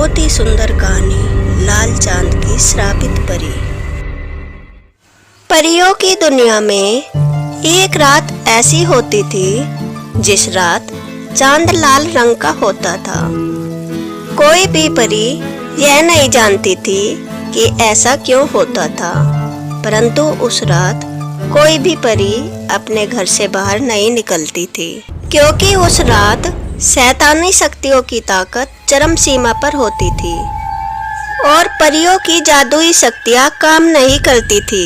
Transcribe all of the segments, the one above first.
बहुत ही सुंदर कहानी लाल चांद की श्रापित परी। परियों की दुनिया में एक रात ऐसी होती थी जिस रात चांद लाल रंग का होता था। कोई भी परी यह नहीं जानती थी कि ऐसा क्यों होता था, परंतु उस रात कोई भी परी अपने घर से बाहर नहीं निकलती थी, क्योंकि उस रात शैतानी शक्तियों की ताकत चरम सीमा पर होती थी और परियों की जादुई शक्तियां काम नहीं करती थी।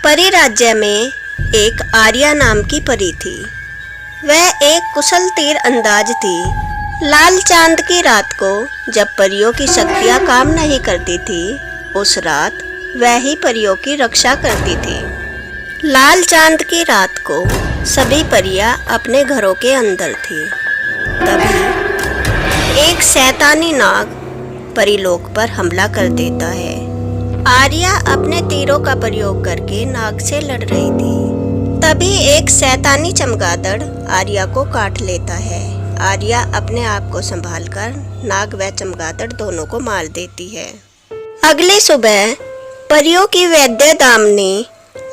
परी राज्य में एक आर्या नाम की परी थी। वह एक कुशल तीर अंदाज थी। लाल चांद की रात को जब परियों की शक्तियां काम नहीं करती थी, उस रात वह ही परियों की रक्षा करती थी। लाल चांद की रात को सभी परियां अपने घरों के अंदर थी। तभी एक शैतानी नाग परीलोक पर हमला कर देता है। आर्या अपने तीरों का प्रयोग करके नाग से लड़ रही थी। तभी एक शैतानी चमगादड़ आर्या को काट लेता है। आर्या अपने आप को संभालकर नाग व चमगादड़ दोनों को मार देती है। अगली सुबह परियों की वैद्य दामिनी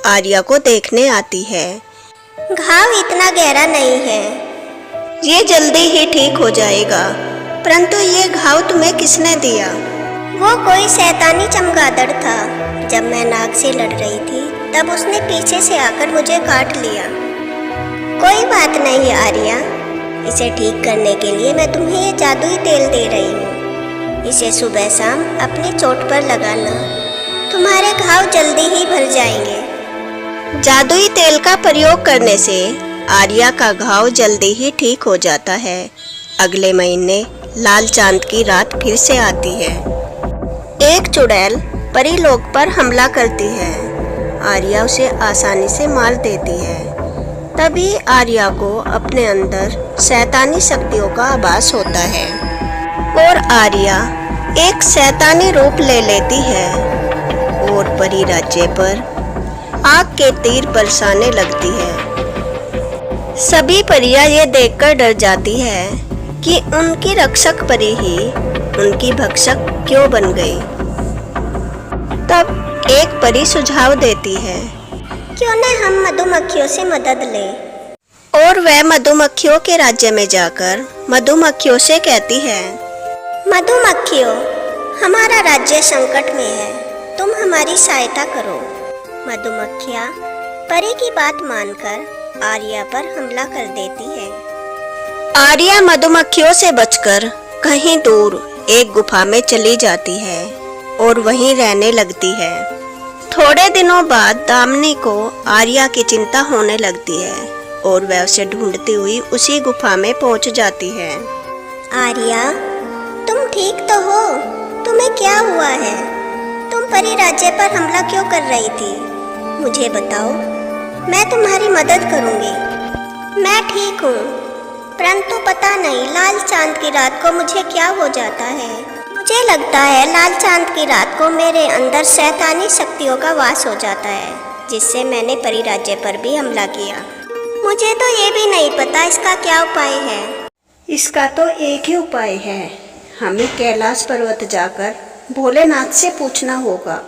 आर्या को देखने आती है। घाव इतना गहरा नहीं है, ये जल्दी ही ठीक हो जाएगा, परंतु ये घाव तुम्हें किसने दिया? वो कोई शैतानी चमगादड़ था। जब मैं नाग से लड़ रही थी तब उसने पीछे से आकर मुझे काट लिया। कोई बात नहीं आर्या, इसे ठीक करने के लिए मैं तुम्हें ये जादुई तेल दे रही हूँ। इसे सुबह शाम अपनी चोट पर लगाना, तुम्हारे घाव जल्दी ही भर जाएंगे। जादुई तेल का प्रयोग करने से आर्या का घाव जल्दी ही ठीक हो जाता है। अगले महीने लाल चांद की रात फिर से आती है। एक चुड़ैल परीलोक पर हमला करती है। आर्या उसे आसानी से मार देती है। तभी आर्या को अपने अंदर शैतानी शक्तियों का आभास होता है और आर्या एक शैतानी रूप ले लेती है और परी राज्य पर आग के तीर बरसाने लगती है। सभी परियां ये देखकर डर जाती है कि उनकी रक्षक परी ही उनकी भक्षक क्यों बन गई। तब एक परी सुझाव देती है, क्यों न हम मधुमक्खियों से मदद लें। और वह मधुमक्खियों के राज्य में जाकर मधुमक्खियों से कहती है, मधुमक्खियों, हमारा राज्य संकट में है, तुम हमारी सहायता करो। मधुमक्खियाँ परी की बात मानकर आर्या पर हमला कर देती है। आर्या मधुमक्खियों से बचकर कहीं दूर एक गुफा में चली जाती है और वहीं रहने लगती है। थोड़े दिनों बाद दामिनी को आर्या की चिंता होने लगती है और वह उसे ढूंढती हुई उसी गुफा में पहुंच जाती है। आर्या, तुम ठीक तो हो? तुम्हें क्या हुआ है? तुम परी राज्य पर हमला क्यों कर रही थी? मुझे बताओ, मैं तुम्हारी मदद करूंगी। मैं ठीक हूँ, परंतु पता नहीं लाल चांद की रात को मुझे क्या हो जाता है। मुझे लगता है लाल चांद की रात को मेरे अंदर शैतानी शक्तियों का वास हो जाता है, जिससे मैंने परी राज्य पर भी हमला किया। मुझे तो ये भी नहीं पता इसका क्या उपाय है। इसका तो एक ही उपाय है, हमें कैलाश पर्वत जाकर भोलेनाथ से पूछना होगा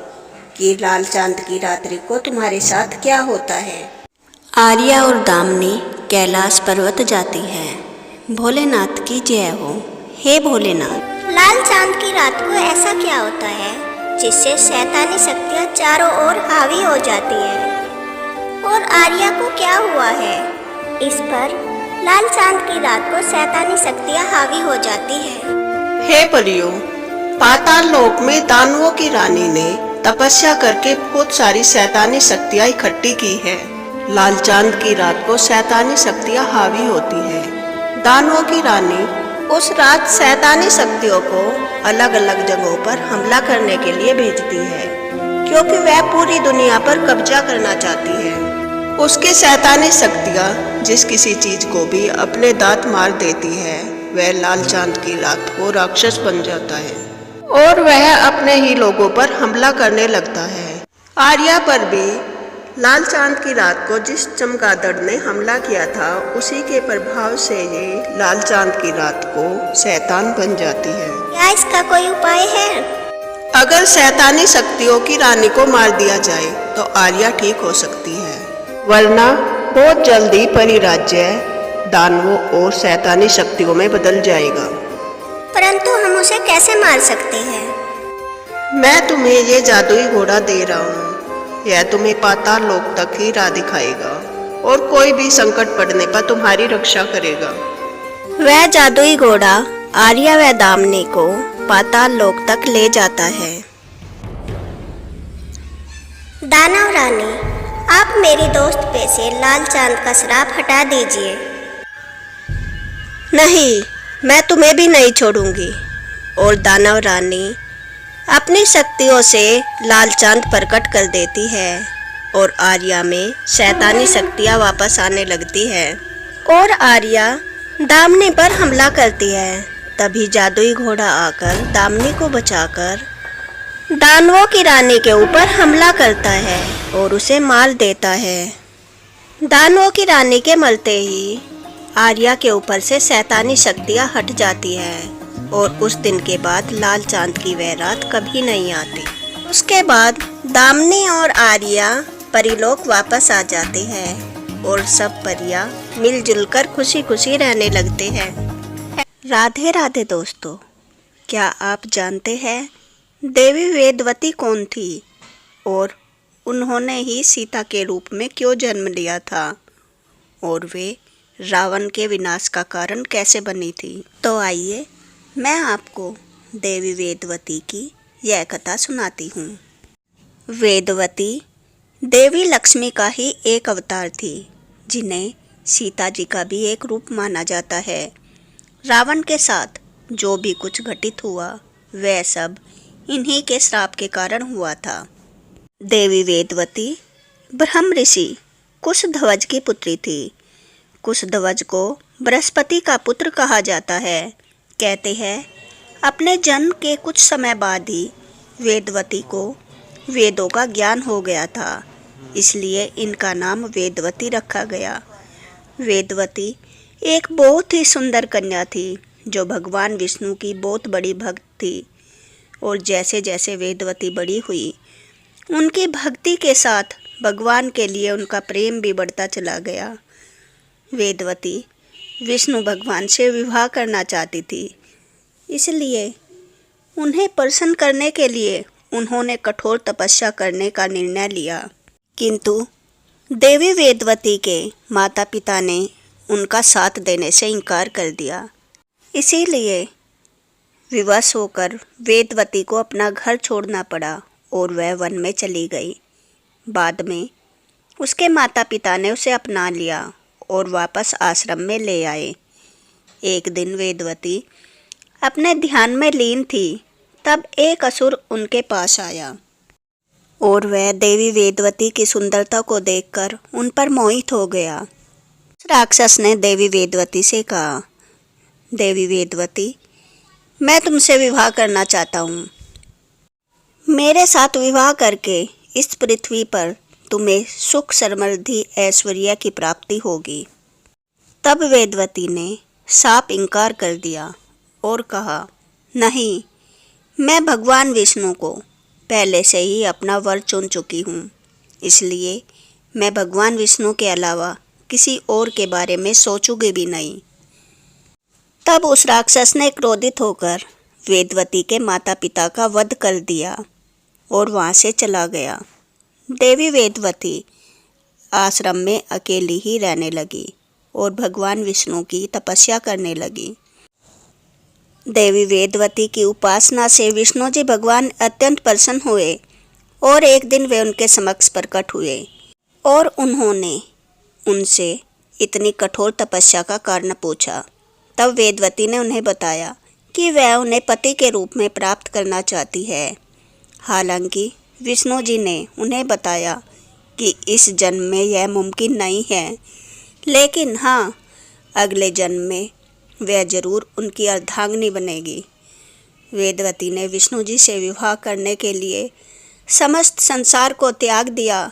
कि लाल चांद की रात्रि को तुम्हारे साथ क्या होता है। आर्या और दामिनी कैलाश पर्वत जाती है। भोलेनाथ की जय हो। हे भोलेनाथ, लाल चांद की रात को ऐसा क्या होता है जिससे शैतानी शक्तियाँ चारों ओर हावी हो जाती है? और आर्या को क्या हुआ है? इस पर लाल चांद की रात को शैतानी शक्तियाँ हावी हो जाती है। हे परियों, पाताल लोक में दानवों की रानी ने तपस्या करके बहुत सारी शैतानी शक्तियाँ इकट्ठी की है। लाल चांद की रात को शैतानी शक्तियाँ हावी होती है। दानवों की रानी उस रात शैतानी शक्तियों को अलग अलग जगहों पर हमला करने के लिए भेजती है, क्योंकि वह पूरी दुनिया पर कब्जा करना चाहती है। उसकी शैतानी शक्तियाँ जिस किसी चीज को भी अपने दांत मार देती है, वह लाल चांद की रात को राक्षस बन जाता है और वह अपने ही लोगों पर हमला करने लगता है। आर्या पर भी लाल चांद की रात को जिस चमगादड़ ने हमला किया था उसी के प्रभाव से ये लाल चांद की रात को शैतान बन जाती है। क्या इसका कोई उपाय है? अगर शैतानी शक्तियों की रानी को मार दिया जाए तो आर्या ठीक हो सकती है, वरना बहुत जल्दी परिराज्य दानवों और शैतानी शक्तियों में बदल जाएगा। परंतु हम उसे कैसे मार सकते हैं? मैं तुम्हें ये जादुई घोड़ा दे रहा हूँ। यह तुम्हें पाताल लोक तक ही राह दिखाएगा और कोई भी संकट पड़ने पर तुम्हारी रक्षा करेगा। वह जादुई घोड़ा आर्या व दामिनी को पाताल लोक तक ले जाता है। दानव रानी, आप मेरी दोस्त पे से लाल चांद का श्राप हटा दीजिए। नहीं, मैं तुम्हें भी नहीं छोड़ूंगी। और दानव रानी अपनी शक्तियों से लाल चांद प्रकट कर देती है और आर्या में शैतानी शक्तियाँ वापस आने लगती है और आर्या दामिनी पर हमला करती है। तभी जादुई घोड़ा आकर दामिनी को बचाकर दानवों की रानी के ऊपर हमला करता है और उसे मार देता है। दानवों की रानी के मरते ही आर्या के ऊपर से शैतानी शक्तियाँ हट जाती है और उस दिन के बाद लाल चांद की वह रात कभी नहीं आती। उसके बाद दामिनी और आर्या परीलोक वापस आ जाते हैं और सब परियां मिलजुल कर खुशी खुशी रहने लगते हैं। राधे राधे दोस्तों, क्या आप जानते हैं देवी वेदवती कौन थी और उन्होंने ही सीता के रूप में क्यों जन्म लिया था और वे रावण के विनाश का कारण कैसे बनी थी? तो आइए मैं आपको देवी वेदवती की यह कथा सुनाती हूँ। वेदवती देवी लक्ष्मी का ही एक अवतार थी, जिन्हें सीता जी का भी एक रूप माना जाता है। रावण के साथ जो भी कुछ घटित हुआ वह सब इन्हीं के श्राप के कारण हुआ था। देवी वेदवती ब्रह्म ऋषि कुशध्वज की पुत्री थी। कुशध्वज को बृहस्पति का पुत्र कहा जाता है। कहते हैं अपने जन्म के कुछ समय बाद ही वेदवती को वेदों का ज्ञान हो गया था, इसलिए इनका नाम वेदवती रखा गया। वेदवती एक बहुत ही सुंदर कन्या थी जो भगवान विष्णु की बहुत बड़ी भक्त थी और जैसे जैसे वेदवती बड़ी हुई उनकी भक्ति के साथ भगवान के लिए उनका प्रेम भी बढ़ता चला गया। वेदवती विष्णु भगवान से विवाह करना चाहती थी, इसलिए उन्हें प्रसन्न करने के लिए उन्होंने कठोर तपस्या करने का निर्णय लिया। किंतु देवी वेदवती के माता पिता ने उनका साथ देने से इनकार कर दिया। इसीलिए विवश होकर वेदवती को अपना घर छोड़ना पड़ा और वह वन में चली गई। बाद में उसके माता पिता ने उसे अपना लिया और वापस आश्रम में ले आए। एक दिन वेदवती अपने ध्यान में लीन थी, तब एक असुर उनके पास आया और वह देवी वेदवती की सुंदरता को देखकर उन पर मोहित हो गया। राक्षस ने देवी वेदवती से कहा, देवी वेदवती, मैं तुमसे विवाह करना चाहता हूँ। मेरे साथ विवाह करके इस पृथ्वी पर तुम्हें सुख समृद्धि ऐश्वर्य की प्राप्ति होगी। तब वेदवती ने साफ इनकार कर दिया और कहा, नहीं, मैं भगवान विष्णु को पहले से ही अपना वर चुन चुकी हूँ, इसलिए मैं भगवान विष्णु के अलावा किसी और के बारे में सोचूंगी भी नहीं। तब उस राक्षस ने क्रोधित होकर वेदवती के माता पिता का वध कर दिया और वहाँ से चला गया। देवी वेदवती आश्रम में अकेली ही रहने लगी और भगवान विष्णु की तपस्या करने लगी। देवी वेदवती की उपासना से विष्णु जी भगवान अत्यंत प्रसन्न हुए और एक दिन वे उनके समक्ष प्रकट हुए और उन्होंने उनसे इतनी कठोर तपस्या का कारण पूछा। तब वेदवती ने उन्हें बताया कि वह उन्हें पति के रूप में प्राप्त करना चाहती है। हालांकि विष्णु जी ने उन्हें बताया कि इस जन्म में यह मुमकिन नहीं है, लेकिन हाँ, अगले जन्म में वह जरूर उनकी अर्धांगिनी बनेगी। वेदवती ने विष्णु जी से विवाह करने के लिए समस्त संसार को त्याग दिया,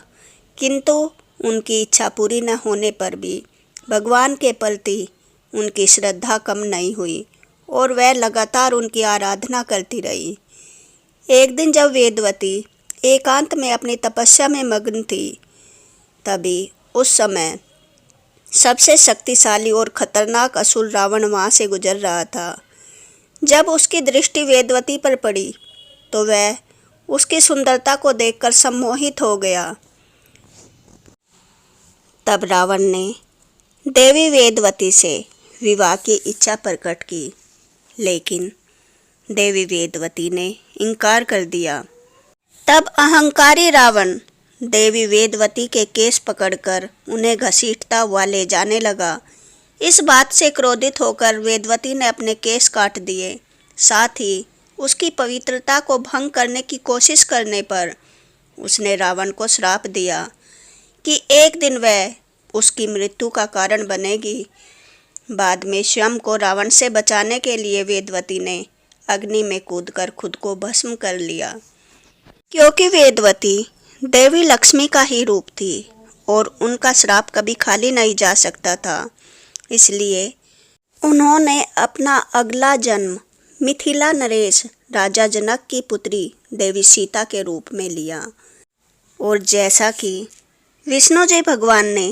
किंतु उनकी इच्छा पूरी न होने पर भी भगवान के प्रति उनकी श्रद्धा कम नहीं हुई और वह लगातार उनकी आराधना करती रही। एक दिन जब वेदवती एकांत में अपनी तपस्या में मग्न थी, तभी उस समय सबसे शक्तिशाली और खतरनाक असुर रावण वहाँ से गुजर रहा था। जब उसकी दृष्टि वेदवती पर पड़ी तो वह उसकी सुंदरता को देखकर सम्मोहित हो गया। तब रावण ने देवी वेदवती से विवाह की इच्छा प्रकट की, लेकिन देवी वेदवती ने इनकार कर दिया। तब अहंकारी रावण देवी वेदवती के केस पकड़कर उन्हें घसीटता हुआ ले जाने लगा। इस बात से क्रोधित होकर वेदवती ने अपने केस काट दिए। साथ ही उसकी पवित्रता को भंग करने की कोशिश करने पर उसने रावण को श्राप दिया कि एक दिन वह उसकी मृत्यु का कारण बनेगी। बाद में स्वयं को रावण से बचाने के लिए वेदवती ने अग्नि में कूदकर खुद को भस्म कर लिया। क्योंकि वेदवती देवी लक्ष्मी का ही रूप थी और उनका श्राप कभी खाली नहीं जा सकता था, इसलिए उन्होंने अपना अगला जन्म मिथिला नरेश राजा जनक की पुत्री देवी सीता के रूप में लिया। और जैसा कि विष्णु जी भगवान ने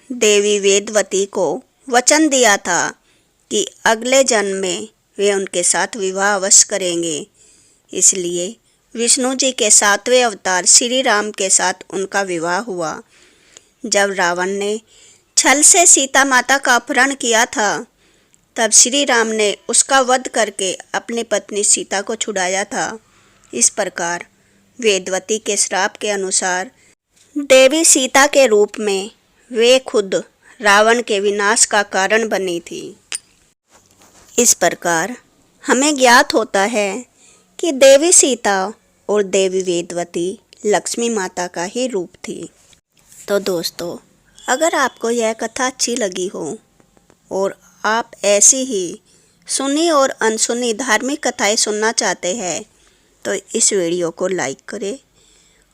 देवी वेदवती को वचन दिया था कि अगले जन्म में वे उनके साथ विवाह अवश्य करेंगे, इसलिए विष्णु जी के 7वें अवतार श्री राम के साथ उनका विवाह हुआ। जब रावण ने छल से सीता माता का अपहरण किया था, तब श्री राम ने उसका वध करके अपनी पत्नी सीता को छुड़ाया था। इस प्रकार वेदवती के श्राप के अनुसार देवी सीता के रूप में वे खुद रावण के विनाश का कारण बनी थी। इस प्रकार हमें ज्ञात होता है कि देवी सीता और देवी वेदवती लक्ष्मी माता का ही रूप थी। तो दोस्तों, अगर आपको यह कथा अच्छी लगी हो और आप ऐसी ही सुनी और अनसुनी धार्मिक कथाएं सुनना चाहते हैं तो इस वीडियो को लाइक करें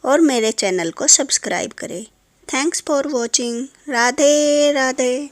और मेरे चैनल को सब्सक्राइब करें। Thanks for watching. Radhe Radhe.